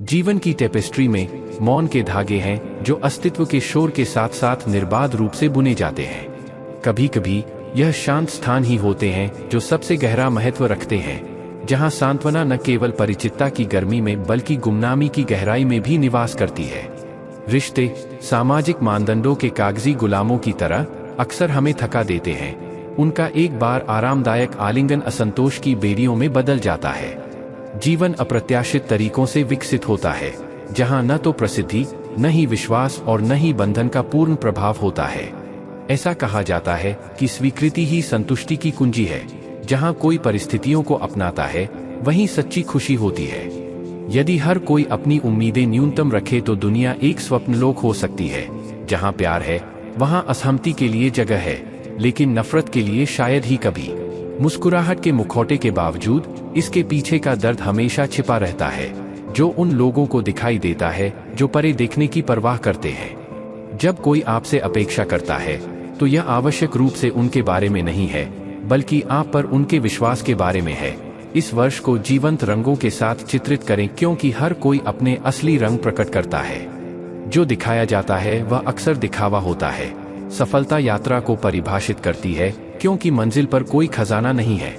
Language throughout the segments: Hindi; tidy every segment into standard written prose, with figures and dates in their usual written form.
जीवन की टेपेस्ट्री में मौन के धागे हैं जो अस्तित्व के शोर के साथ साथ निर्बाध रूप से बुने जाते हैं। कभी कभी यह शांत स्थान ही होते हैं जो सबसे गहरा महत्व रखते हैं, जहां सांत्वना न केवल परिचितता की गर्मी में बल्कि गुमनामी की गहराई में भी निवास करती है। रिश्ते सामाजिक मानदंडों के कागजी गुलामों की तरह अक्सर हमें थका देते हैं। उनका एक बार आरामदायक आलिंगन असंतोष की बेड़ियों में बदल जाता है। जीवन अप्रत्याशित तरीकों से विकसित होता है, जहां न तो प्रसिद्धि, न ही विश्वास और न ही बंधन का पूर्ण प्रभाव होता है। ऐसा कहा जाता है कि स्वीकृति ही संतुष्टि की कुंजी है। जहां कोई परिस्थितियों को अपनाता है, वहीं सच्ची खुशी होती है। यदि हर कोई अपनी उम्मीदें न्यूनतम रखे तो दुनिया एक स्वप्नलोक हो सकती है। जहां प्यार है, वहां असहमति के लिए जगह है, लेकिन नफरत के लिए शायद ही कभी। मुस्कुराहट के मुखौटे के बावजूद इसके पीछे का दर्द हमेशा छिपा रहता है, जो उन लोगों को दिखाई देता है जो परे देखने की परवाह करते हैं। जब कोई आपसे अपेक्षा करता है, तो यह आवश्यक रूप से उनके बारे में नहीं है, बल्कि आप पर उनके विश्वास के बारे में है। इस वर्ष को जीवंत रंगों के साथ चित्रित करें, क्योंकि हर कोई अपने असली रंग प्रकट करता है। जो दिखाया जाता है वह अक्सर दिखावा होता है। सफलता यात्रा को परिभाषित करती है, क्योंकि मंजिल पर कोई खजाना नहीं है।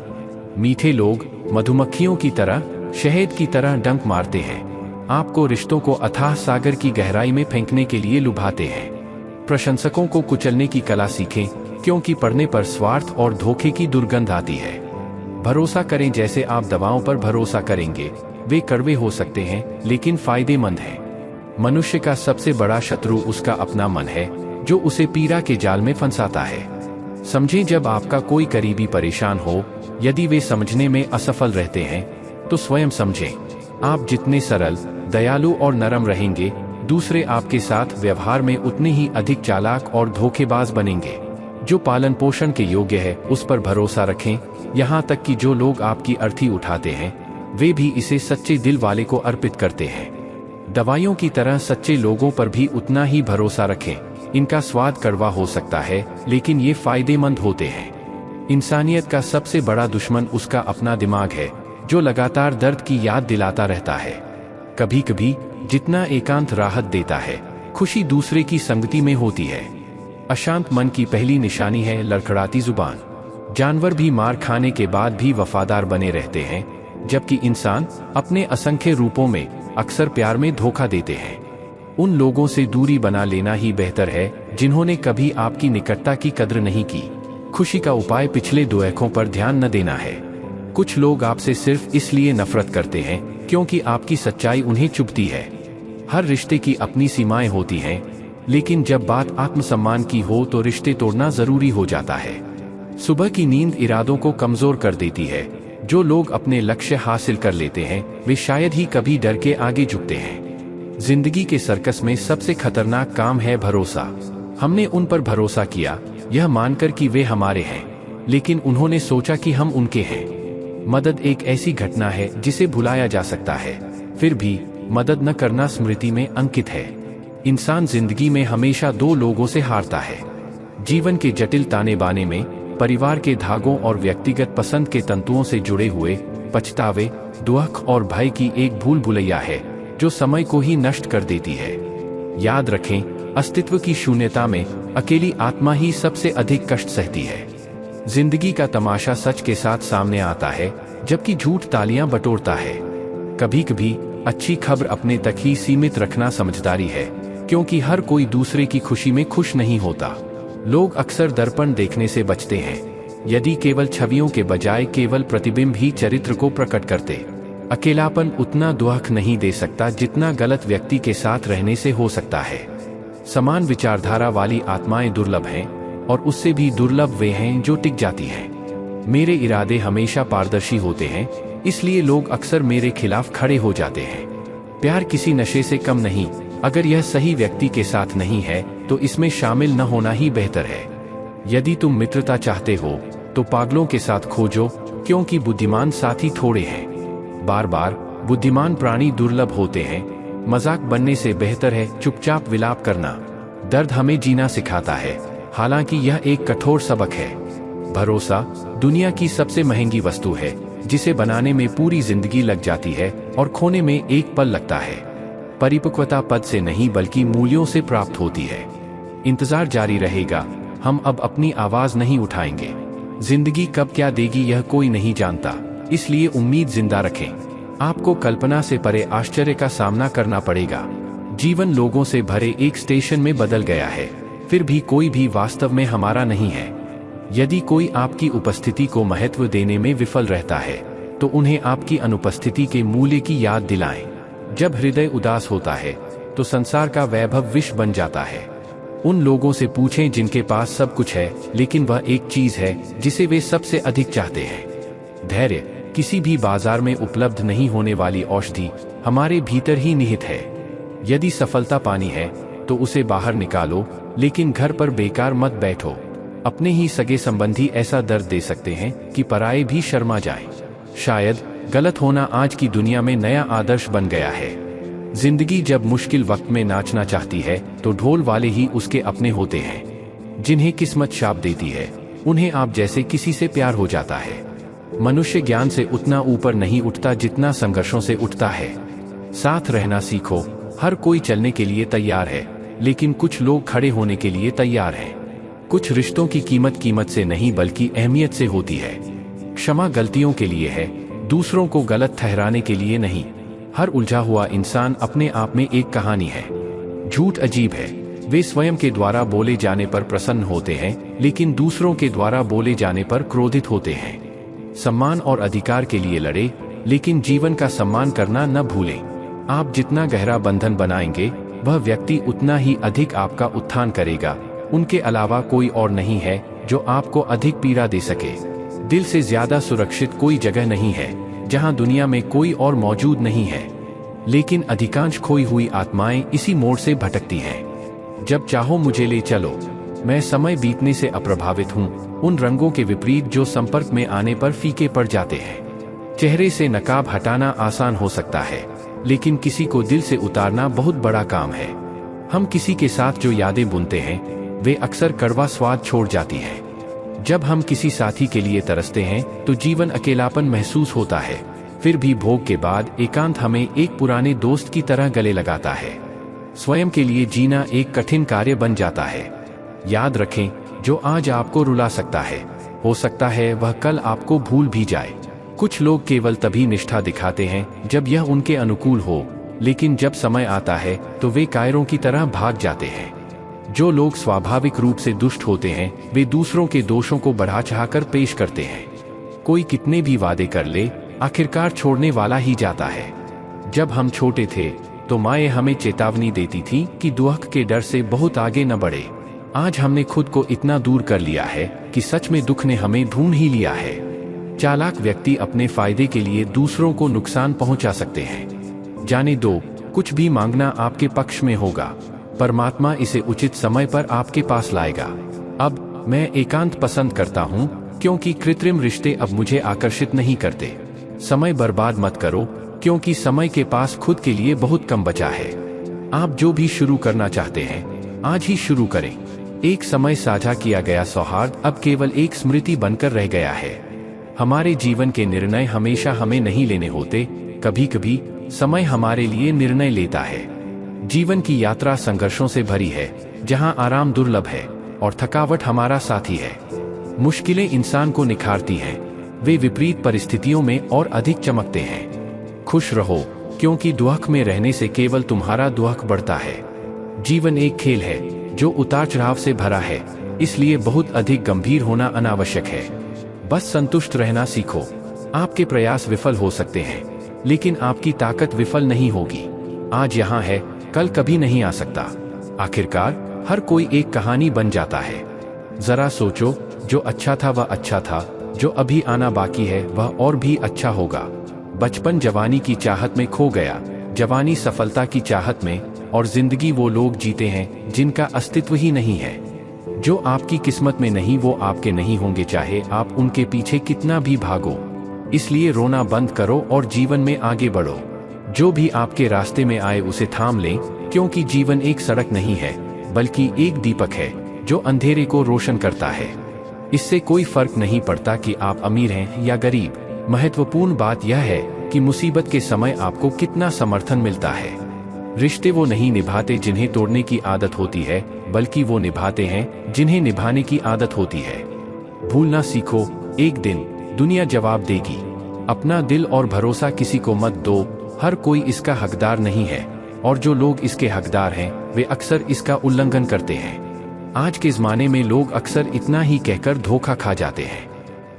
मीठे लोग मधुमक्खियों की तरह, शहद की तरह डंक मारते हैं, आपको रिश्तों को अथाह सागर की गहराई में फेंकने के लिए लुभाते हैं। प्रशंसकों को कुचलने की कला सीखें, क्योंकि पढ़ने पर स्वार्थ और धोखे की दुर्गंध आती है। भरोसा करें जैसे आप दवाओं पर भरोसा करेंगे। वे कड़वे हो सकते हैं, लेकिन फायदेमंद हैं। मनुष्य का सबसे बड़ा शत्रु उसका अपना मन है, जो उसे पीड़ा के जाल में फंसाता है। समझें, जब आपका कोई करीबी परेशान हो, यदि वे समझने में असफल रहते हैं, तो स्वयं समझें। आप जितने सरल, दयालु और नरम रहेंगे, दूसरे आपके साथ व्यवहार में उतने ही अधिक चालाक और धोखेबाज बनेंगे। जो पालन पोषण के योग्य है, उस पर भरोसा रखें, यहाँ तक कि जो लोग आपकी अर्थी उठाते हैं, वे भी इसे सच्चे दिल वाले को अर्पित करते हैं। दवाइयों की तरह सच्चे लोगों पर भी उतना ही भरोसा रखें। इनका स्वाद कड़वा हो सकता है, लेकिन ये फायदेमंद होते हैं। इंसानियत का सबसे बड़ा दुश्मन उसका अपना दिमाग है, जो लगातार दर्द की याद दिलाता रहता है। कभी कभी जितना एकांत राहत देता है, खुशी दूसरे की संगति में होती है। अशांत मन की पहली निशानी है लड़खड़ाती जुबान। जानवर भी मार खाने के बाद भी वफादार बने रहते हैं, जबकि इंसान अपने असंख्य रूपों में अक्सर प्यार में धोखा देते हैं। उन लोगों से दूरी बना लेना ही बेहतर है, जिन्होंने कभी आपकी निकटता की कद्र नहीं की। खुशी का उपाय पिछले दुआखों पर ध्यान न देना है। कुछ लोग आपसे सिर्फ इसलिए नफरत करते हैं, क्योंकि आपकी सच्चाई उन्हें चुभती है। हर रिश्ते की अपनी सीमाएं होती हैं, लेकिन जब बात आत्मसम्मान की हो तो रिश्ते तोड़ना जरूरी हो जाता है। सुबह की नींद इरादों को कमजोर कर देती है। जो लोग अपने लक्ष्य हासिल कर लेते हैं, वे शायद ही कभी डर के आगे झुकते हैं। जिंदगी के सर्कस में सबसे खतरनाक काम है भरोसा। हमने उन पर भरोसा किया, यह मानकर कि वे हमारे हैं, लेकिन उन्होंने सोचा कि हम उनके हैं। मदद एक ऐसी घटना है जिसे भुलाया जा सकता है, फिर भी मदद न करना स्मृति में अंकित है। इंसान जिंदगी में हमेशा दो लोगों से हारता है। जीवन के जटिल ताने बाने में परिवार के धागों और व्यक्तिगत पसंद के तंतुओं से जुड़े हुए पछतावे, दुख और भय की एक भूल भुलैया है, जो समय को ही नष्ट कर देती है। याद रखें, अस्तित्व की शून्यता में अकेली आत्मा ही सबसे अधिक कष्ट सहती है। जिंदगी का तमाशा सच के साथ सामने आता है, जबकि झूठ तालियां बटोरता है। कभी कभी अच्छी खबर अपने तक ही सीमित रखना समझदारी है, क्योंकि हर कोई दूसरे की खुशी में खुश नहीं होता। लोग अक्सर दर्पण देखने से बचते हैं, यदि केवल छवियों के बजाय केवल प्रतिबिंब ही चरित्र को प्रकट करते। अकेलापन उतना दुख नहीं दे सकता जितना गलत व्यक्ति के साथ रहने से हो सकता है। समान विचारधारा वाली आत्माएं दुर्लभ हैं, और उससे भी दुर्लभ वे हैं जो टिक जाती हैं। मेरे इरादे हमेशा पारदर्शी होते हैं, इसलिए लोग अक्सर मेरे खिलाफ खड़े हो जाते हैं। प्यार किसी नशे से कम नहीं। अगर यह सही व्यक्ति के साथ नहीं है, तो इसमें शामिल न होना ही बेहतर है। यदि तुम मित्रता चाहते हो, तो पागलों के साथ खोजो, क्योंकि बुद्धिमान साथी थोड़े हैं। बार बार बुद्धिमान प्राणी दुर्लभ होते हैं। मजाक बनने से बेहतर है चुपचाप विलाप करना। दर्द हमें जीना सिखाता है, हालांकि यह एक कठोर सबक है। भरोसा दुनिया की सबसे महंगी वस्तु है, जिसे बनाने में पूरी जिंदगी लग जाती है और खोने में एक पल लगता है। परिपक्वता पद से नहीं बल्कि मूल्यों से प्राप्त होती है। इंतजार जारी रहेगा, हम अब अपनी आवाज नहीं उठाएंगे। जिंदगी कब क्या देगी यह कोई नहीं जानता, इसलिए उम्मीद जिंदा रखें। आपको कल्पना से परे आश्चर्य का सामना करना पड़ेगा। जीवन लोगों से भरे एक स्टेशन में बदल गया है, फिर भी कोई भी वास्तव में हमारा नहीं है। यदि कोई आपकी उपस्थिति को महत्व देने में विफल रहता है तो उन्हें आपकी अनुपस्थिति के मूल्य की याद दिलाएं। जब हृदय उदास होता है तो संसार का वैभव विष बन जाता है। उन लोगों से पूछें जिनके पास सब कुछ है लेकिन वह एक चीज है जिसे वे सबसे अधिक चाहते हैं, धैर्य। किसी भी बाजार में उपलब्ध नहीं होने वाली औषधि हमारे भीतर ही निहित है। यदि सफलता पानी है तो उसे बाहर निकालो, लेकिन घर पर बेकार मत बैठो। अपने ही सगे संबंधी ऐसा दर्द दे सकते हैं कि पराये भी शर्मा जाएं। शायद गलत होना आज की दुनिया में नया आदर्श बन गया है। जिंदगी जब मुश्किल वक्त में नाचना चाहती है तो ढोल वाले ही उसके अपने होते हैं। जिन्हें किस्मत शाप देती है उन्हें आप जैसे किसी से प्यार हो जाता है। मनुष्य ज्ञान से उतना ऊपर नहीं उठता जितना संघर्षों से उठता है। साथ रहना सीखो। हर कोई चलने के लिए तैयार है, लेकिन कुछ लोग खड़े होने के लिए तैयार हैं। कुछ रिश्तों की कीमत से नहीं बल्कि अहमियत से होती है। क्षमा गलतियों के लिए है, दूसरों को गलत ठहराने के लिए नहीं। हर उलझा हुआ इंसान अपने आप में एक कहानी है। झूठ अजीब है, वे स्वयं के द्वारा बोले जाने पर प्रसन्न होते हैं, लेकिन दूसरों के द्वारा बोले जाने पर क्रोधित होते हैं। सम्मान और अधिकार के लिए लड़े, लेकिन जीवन का सम्मान करना न भूलें। आप जितना गहरा बंधन बनाएंगे वह व्यक्ति उतना ही अधिक आपका उत्थान करेगा। उनके अलावा कोई और नहीं है जो आपको अधिक पीड़ा दे सके। दिल से ज्यादा सुरक्षित कोई जगह नहीं है जहां दुनिया में कोई और मौजूद नहीं है, लेकिन अधिकांश खोई हुई आत्माएं इसी मोड़ से भटकती हैं। जब चाहो मुझे ले चलो, मैं समय बीतने से अप्रभावित हूँ, उन रंगों के विपरीत जो संपर्क में आने पर फीके पड़ जाते हैं। चेहरे से नकाब हटाना आसान हो सकता है, लेकिन किसी को दिल से उतारना बहुत बड़ा काम है। हम किसी के साथ जो यादें बुनते हैं वे अक्सर कड़वा स्वाद छोड़ जाती हैं। जब हम किसी साथी के लिए तरसते हैं तो जीवन अकेलापन महसूस होता है, फिर भी भोग के बाद एकांत हमें एक पुराने दोस्त की तरह गले लगाता है। स्वयं के लिए जीना एक कठिन कार्य बन जाता है। याद रखें, जो आज आपको रुला सकता है, हो सकता है वह कल आपको भूल भी जाए। कुछ लोग केवल तभी निष्ठा दिखाते हैं जब यह उनके अनुकूल हो, लेकिन जब समय आता है तो वे कायरों की तरह भाग जाते हैं। जो लोग स्वाभाविक रूप से दुष्ट होते हैं वे दूसरों के दोषों को बढ़ा चढ़ाकर पेश करते हैं। कोई कितने भी वादे कर ले, आखिरकार छोड़ने वाला ही जाता है। जब हम छोटे थे तो माएँ हमें चेतावनी देती थी कि दुख के डर से बहुत आगे न बढ़े। आज हमने खुद को इतना दूर कर लिया है कि सच में दुख ने हमें ढूंढ ही लिया है। चालाक व्यक्ति अपने फायदे के लिए दूसरों को नुकसान पहुंचा सकते हैं। जाने दो, कुछ भी मांगना आपके पक्ष में होगा। परमात्मा इसे उचित समय पर आपके पास लाएगा। अब मैं एकांत पसंद करता हूँ, क्योंकि कृत्रिम रिश्ते अब मुझे आकर्षित नहीं करते। समय बर्बाद मत करो, क्योंकि समय के पास खुद के लिए बहुत कम बचा है। आप जो भी शुरू करना चाहते हैं आज ही शुरू करें। एक समय साझा किया गया सौहार्द अब केवल एक स्मृति बनकर रह गया है। हमारे जीवन के निर्णय हमेशा हमें नहीं लेने होते, कभी कभी समय हमारे लिए निर्णय लेता है। जीवन की यात्रा संघर्षों से भरी है, जहां आराम दुर्लभ है और थकावट हमारा साथी है। मुश्किलें इंसान को निखारती हैं, वे विपरीत परिस्थितियों में और अधिक चमकते हैं। खुश रहो, क्योंकि दुख में रहने से केवल तुम्हारा दुख बढ़ता है। जीवन एक खेल है जो उतार चढ़ाव से भरा है, इसलिए बहुत अधिक गंभीर होना अनावश्यक है। बस संतुष्ट रहना सीखो। आपके प्रयास विफल हो सकते हैं, लेकिन आपकी ताकत विफल नहीं होगी। आज यहाँ है, कल कभी नहीं आ सकता। आखिरकार हर कोई एक कहानी बन जाता है। जरा सोचो, जो अच्छा था वह अच्छा था, जो अभी आना बाकी है वह और भी अच्छा होगा। बचपन जवानी की चाहत में खो गया, जवानी सफलता की चाहत में, और जिंदगी वो लोग जीते हैं जिनका अस्तित्व ही नहीं है। जो आपकी किस्मत में नहीं वो आपके नहीं होंगे, चाहे आप उनके पीछे कितना भी भागो। इसलिए रोना बंद करो और जीवन में आगे बढ़ो। जो भी आपके रास्ते में आए उसे थाम लें, क्योंकि जीवन एक सड़क नहीं है बल्कि एक दीपक है जो अंधेरे को रोशन करता है। इससे कोई फर्क नहीं पड़ता कि आप अमीर हैं या गरीब। महत्वपूर्ण बात यह है कि मुसीबत के समय आपको कितना समर्थन मिलता है। रिश्ते वो नहीं निभाते जिन्हें तोड़ने की आदत होती है, बल्कि वो निभाते हैं जिन्हें निभाने की आदत होती है। भूलना सीखो, एक दिन दुनिया जवाब देगी। अपना दिल और भरोसा किसी को मत दो, हर कोई इसका हकदार नहीं है, और जो लोग इसके हकदार हैं वे अक्सर इसका उल्लंघन करते हैं। आज के ज़माने में लोग अक्सर इतना ही कहकर धोखा खा जाते हैं।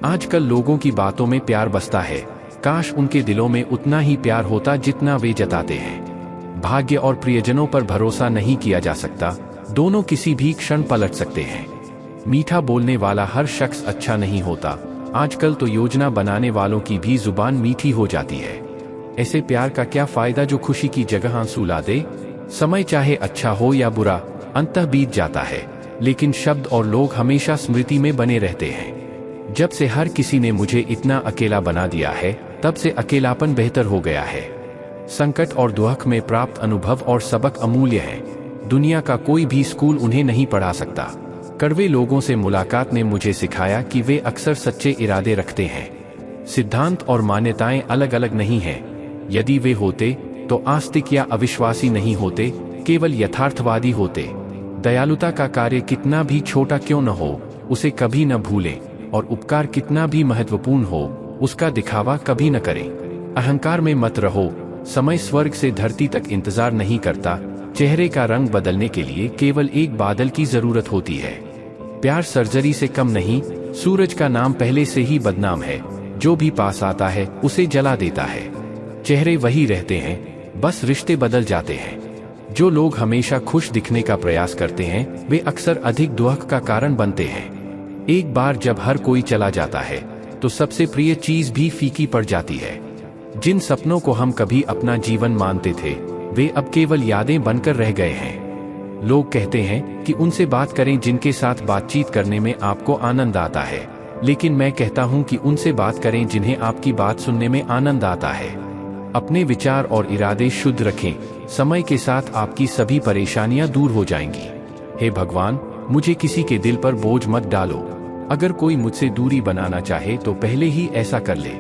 आजकल लोगों की बातों में प्यार बसता है, काश उनके दिलों में उतना ही प्यार होता जितना वे जताते हैं। भाग्य और प्रियजनों पर भरोसा नहीं किया जा सकता, दोनों किसी भी क्षण पलट सकते हैं। मीठा बोलने वाला हर शख्स अच्छा नहीं होता, आजकल तो योजना बनाने वालों की भी जुबान मीठी हो जाती है। ऐसे प्यार का क्या फायदा जो खुशी की जगह आंसू ला दे। समय चाहे अच्छा हो या बुरा, अंततः बीत जाता है, लेकिन शब्द और लोग हमेशा स्मृति में बने रहते हैं। जब से हर किसी ने मुझे इतना अकेला बना दिया है, तब से अकेलापन बेहतर हो गया है। संकट और दुख में प्राप्त अनुभव और सबक अमूल्य हैं। दुनिया का कोई भी स्कूल उन्हें नहीं पढ़ा सकता। कड़वे लोगों से मुलाकात ने मुझे सिखाया कि वे अक्सर सच्चे इरादे रखते हैं। सिद्धांत और मान्यताएं अलग अलग नहीं हैं। यदि वे होते तो आस्तिक या अविश्वासी नहीं होते, केवल यथार्थवादी होते। दयालुता का कार्य कितना भी छोटा क्यों न हो, उसे कभी न भूलें, और उपकार कितना भी महत्वपूर्ण हो, उसका दिखावा कभी न करें। अहंकार में मत रहो, समय स्वर्ग से धरती तक इंतजार नहीं करता। चेहरे का रंग बदलने के लिए केवल एक बादल की जरूरत होती है। प्यार सर्जरी से कम नहीं, सूरज का नाम पहले से ही बदनाम है, जो भी पास आता है उसे जला देता है। चेहरे वही रहते हैं, बस रिश्ते बदल जाते हैं। जो लोग हमेशा खुश दिखने का प्रयास करते हैं, वे अक्सर अधिक दुख का कारण बनते हैं। एक बार जब हर कोई चला जाता है, तो सबसे प्रिय चीज भी फीकी पड़ जाती है। जिन सपनों को हम कभी अपना जीवन मानते थे, वे अब केवल यादें बनकर रह गए हैं। लोग कहते हैं कि उनसे बात करें जिनके साथ बातचीत करने में आपको आनंद आता है, लेकिन मैं कहता हूं कि उनसे बात करें जिन्हें आपकी बात सुनने में आनंद आता है। अपने विचार और इरादे शुद्ध रखें, समय के साथ आपकी सभी परेशानियां दूर हो जाएंगी। हे भगवान, मुझे किसी के दिल पर बोझ मत डालो। अगर कोई मुझसे दूरी बनाना चाहे तो पहले ही ऐसा कर ले।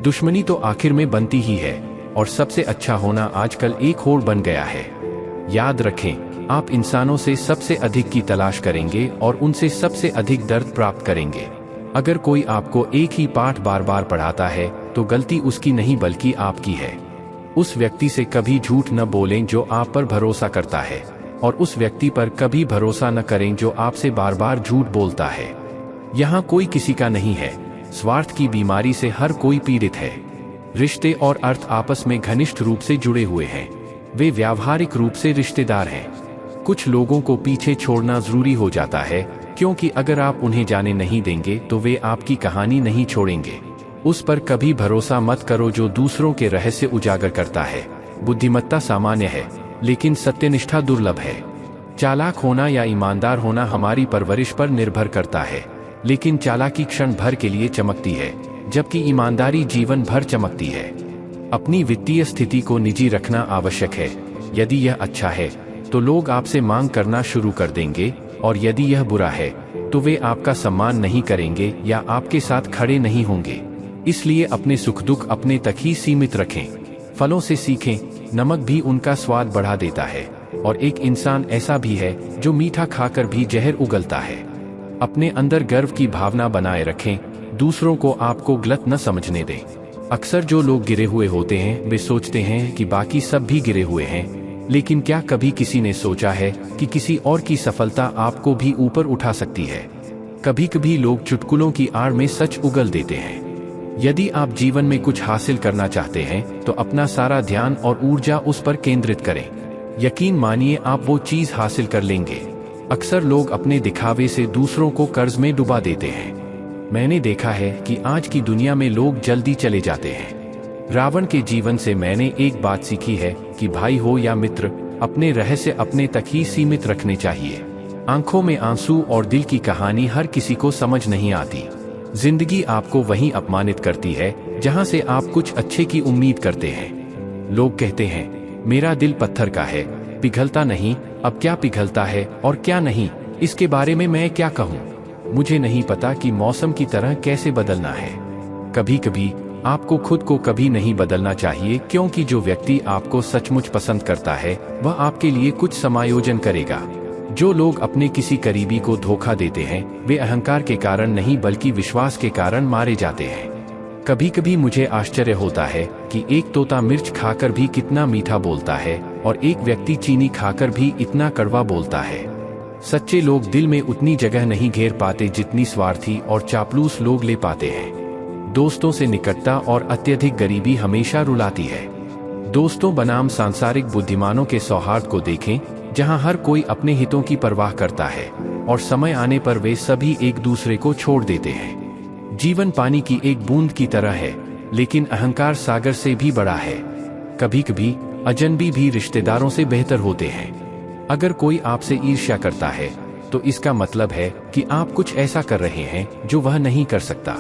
दुश्मनी तो आखिर में बनती ही है, और सबसे अच्छा होना आजकल एक होड़ बन गया है। याद रखें, आप इंसानों से सबसे अधिक की तलाश करेंगे और उनसे सबसे अधिक दर्द प्राप्त करेंगे। अगर कोई आपको एक ही पाठ बार बार पढ़ाता है, तो गलती उसकी नहीं बल्कि आपकी है। उस व्यक्ति से कभी झूठ न बोलें जो आप पर भरोसा करता है, और उस व्यक्ति पर कभी भरोसा न करें जो आपसे बार बार झूठ बोलता है। यहाँ कोई किसी का नहीं है, स्वार्थ की बीमारी से हर कोई पीड़ित है। रिश्ते और अर्थ आपस में घनिष्ठ रूप से जुड़े हुए हैं, वे व्यावहारिक रूप से रिश्तेदार हैं। कुछ लोगों को पीछे छोड़ना जरूरी हो जाता है, क्योंकि अगर आप उन्हें जाने नहीं देंगे तो वे आपकी कहानी नहीं छोड़ेंगे। उस पर कभी भरोसा मत करो जो दूसरों के रहस्य उजागर करता है। बुद्धिमत्ता सामान्य है, लेकिन सत्यनिष्ठा दुर्लभ है। चालाक होना या ईमानदार होना हमारी परवरिश पर निर्भर करता है, लेकिन चालाकी क्षण भर के लिए चमकती है, जबकि ईमानदारी जीवन भर चमकती है। अपनी वित्तीय स्थिति को निजी रखना आवश्यक है। यदि यह अच्छा है तो लोग आपसे मांग करना शुरू कर देंगे, और यदि यह बुरा है तो वे आपका सम्मान नहीं करेंगे या आपके साथ खड़े नहीं होंगे। इसलिए अपने सुख दुख अपने तक ही सीमित रखें। फलों से सीखें, नमक भी उनका स्वाद बढ़ा देता है, और एक इंसान ऐसा भी है जो मीठा खाकर भी जहर उगलता है। अपने अंदर गर्व की भावना बनाए रखें, दूसरों को आपको गलत न समझने दें। अक्सर जो लोग गिरे हुए होते हैं वे सोचते हैं कि बाकी सब भी गिरे हुए हैं, लेकिन क्या कभी किसी ने सोचा है कि किसी और की सफलता आपको भी ऊपर उठा सकती है। कभी कभी लोग चुटकुलों की आड़ में सच उगल देते हैं। यदि आप जीवन में कुछ हासिल करना चाहते हैं तो अपना सारा ध्यान और ऊर्जा उस पर केंद्रित करें। यकीन मानिए आप वो चीज हासिल कर लेंगे। अक्सर लोग अपने दिखावे से दूसरों को कर्ज में डुबा देते हैं। मैंने देखा है कि आज की दुनिया में लोग जल्दी चले जाते हैं। रावण के जीवन से मैंने एक बात सीखी है कि भाई हो या मित्र, अपने रहस्य अपने तक ही सीमित रखने चाहिए। आंखों में आंसू और दिल की कहानी हर किसी को समझ नहीं आती। जिंदगी आपको वहीं अपमानित करती है जहां से आप कुछ अच्छे की उम्मीद करते हैं। लोग कहते हैं मेरा दिल पत्थर का है, पिघलता नहीं। अब क्या पिघलता है और क्या नहीं, इसके बारे में मैं क्या कहूँ। मुझे नहीं पता कि मौसम की तरह कैसे बदलना है। कभी कभी आपको खुद को कभी नहीं बदलना चाहिए, क्योंकि जो व्यक्ति आपको सचमुच पसंद करता है वह आपके लिए कुछ समायोजन करेगा। जो लोग अपने किसी करीबी को धोखा देते हैं वे अहंकार के कारण नहीं बल्कि विश्वास के कारण मारे जाते हैं। कभी कभी मुझे आश्चर्य होता है कि एक तोता मिर्च खाकर भी कितना मीठा बोलता है और एक व्यक्ति चीनी खाकर भी इतना कड़वा बोलता है। सच्चे लोग दिल में उतनी जगह नहीं घेर पाते जितनी स्वार्थी और चापलूस लोग ले पाते हैं। दोस्तों से निकटता और अत्यधिक गरीबी हमेशा रुलाती है। दोस्तों बनाम सांसारिक बुद्धिमानों के सौहार्द को देखें, जहां हर कोई अपने हितों की परवाह करता है और समय आने पर वे सभी एक दूसरे को छोड़ देते हैं। जीवन पानी की एक बूंद की तरह है, लेकिन अहंकार सागर से भी बड़ा है। कभी कभी अजनबी भी रिश्तेदारों से बेहतर होते हैं। अगर कोई आपसे ईर्ष्या करता है तो इसका मतलब है कि आप कुछ ऐसा कर रहे हैं जो वह नहीं कर सकता।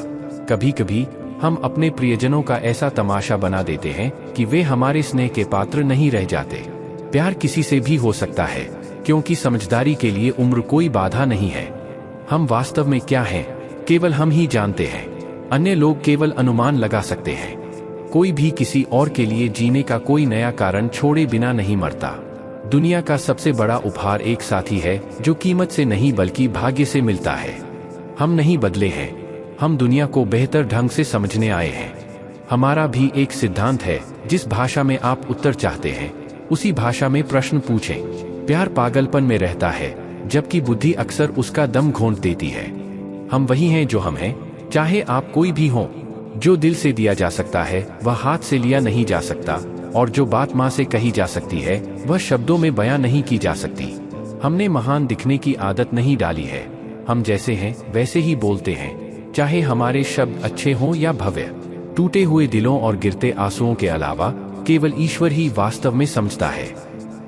कभी कभी हम अपने प्रियजनों का ऐसा तमाशा बना देते हैं कि वे हमारे स्नेह के पात्र नहीं रह जाते। प्यार किसी से भी हो सकता है, क्योंकि समझदारी के लिए उम्र कोई बाधा नहीं है। हम वास्तव में क्या हैं केवल हम ही जानते हैं। अन्य लोग केवल अनुमान लगा सकते हैं। कोई भी किसी और के लिए जीने का कोई नया कारण छोड़े बिना नहीं मरता। दुनिया का सबसे बड़ा उपहार एक साथी है जो कीमत से नहीं बल्कि भाग्य से मिलता है। हम नहीं बदले हैं, हम दुनिया को बेहतर ढंग से समझने आए हैं। हमारा भी एक सिद्धांत है, जिस भाषा में आप उत्तर चाहते हैं उसी भाषा में प्रश्न पूछें। प्यार पागलपन में रहता है, जबकि बुद्धि अक्सर उसका दम घोंट देती है। हम वही हैं जो हम हैं, चाहे आप कोई भी हों। जो दिल से दिया जा सकता है वह हाथ से लिया नहीं जा सकता, और जो बात माँ से कही जा सकती है वह शब्दों में बयां नहीं की जा सकती। हमने महान दिखने की आदत नहीं डाली है। हम जैसे हैं वैसे ही बोलते हैं, चाहे हमारे शब्द अच्छे हों या भव्य। टूटे हुए दिलों और गिरते आंसुओं के अलावा केवल ईश्वर ही वास्तव में समझता है।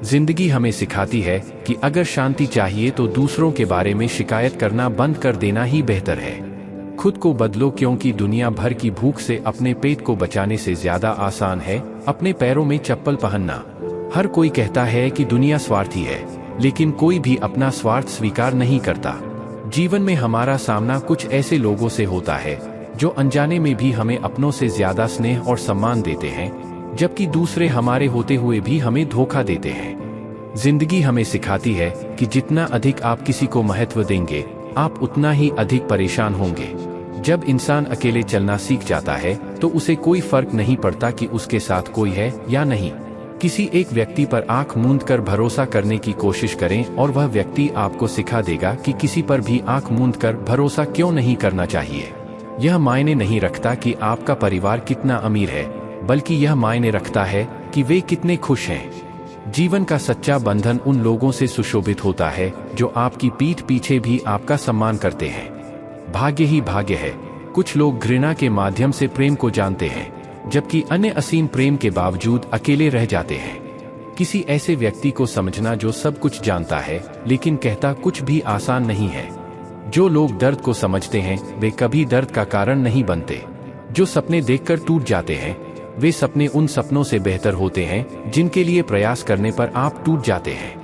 जिंदगी हमें सिखाती है कि अगर शांति चाहिए तो दूसरों के बारे में शिकायत करना बंद कर देना ही बेहतर है। खुद को बदलो, क्योंकि दुनिया भर की भूख से अपने पेट को बचाने से ज्यादा आसान है अपने पैरों में चप्पल पहनना। हर कोई कहता है कि दुनिया स्वार्थी है, लेकिन कोई भी अपना स्वार्थ स्वीकार नहीं करता। जीवन में हमारा सामना कुछ ऐसे लोगों से होता है जो अनजाने में भी हमें अपनों से ज्यादा स्नेह और सम्मान देते हैं, जबकि दूसरे हमारे होते हुए भी हमें धोखा देते हैं। जिंदगी हमें सिखाती है कि जितना अधिक आप किसी को महत्व देंगे आप उतना ही अधिक परेशान होंगे। जब इंसान अकेले चलना सीख जाता है तो उसे कोई फर्क नहीं पड़ता कि उसके साथ कोई है या नहीं। किसी एक व्यक्ति पर आंख मूंद कर भरोसा करने की कोशिश करें और वह व्यक्ति आपको सिखा देगा कि किसी पर भी आंख मूंद कर भरोसा क्यों नहीं करना चाहिए। यह मायने नहीं रखता कि आपका परिवार कितना अमीर है, बल्कि यह मायने रखता है कि वे कितने खुश हैं। जीवन का सच्चा बंधन उन लोगों से सुशोभित होता है जो आपकी पीठ पीछे भी आपका सम्मान करते हैं। भाग्य ही भाग्य है। कुछ लोग घृणा के माध्यम से प्रेम को जानते हैं, जबकि अन्य असीम प्रेम के बावजूद अकेले रह जाते हैं। किसी ऐसे व्यक्ति को समझना जो सब कुछ जानता है लेकिन कहता कुछ भी आसान नहीं है। जो लोग दर्द को समझते हैं वे कभी दर्द का कारण नहीं बनते। जो सपने देखकर टूट जाते हैं वे सपने उन सपनों से बेहतर होते हैं जिनके लिए प्रयास करने पर आप टूट जाते हैं।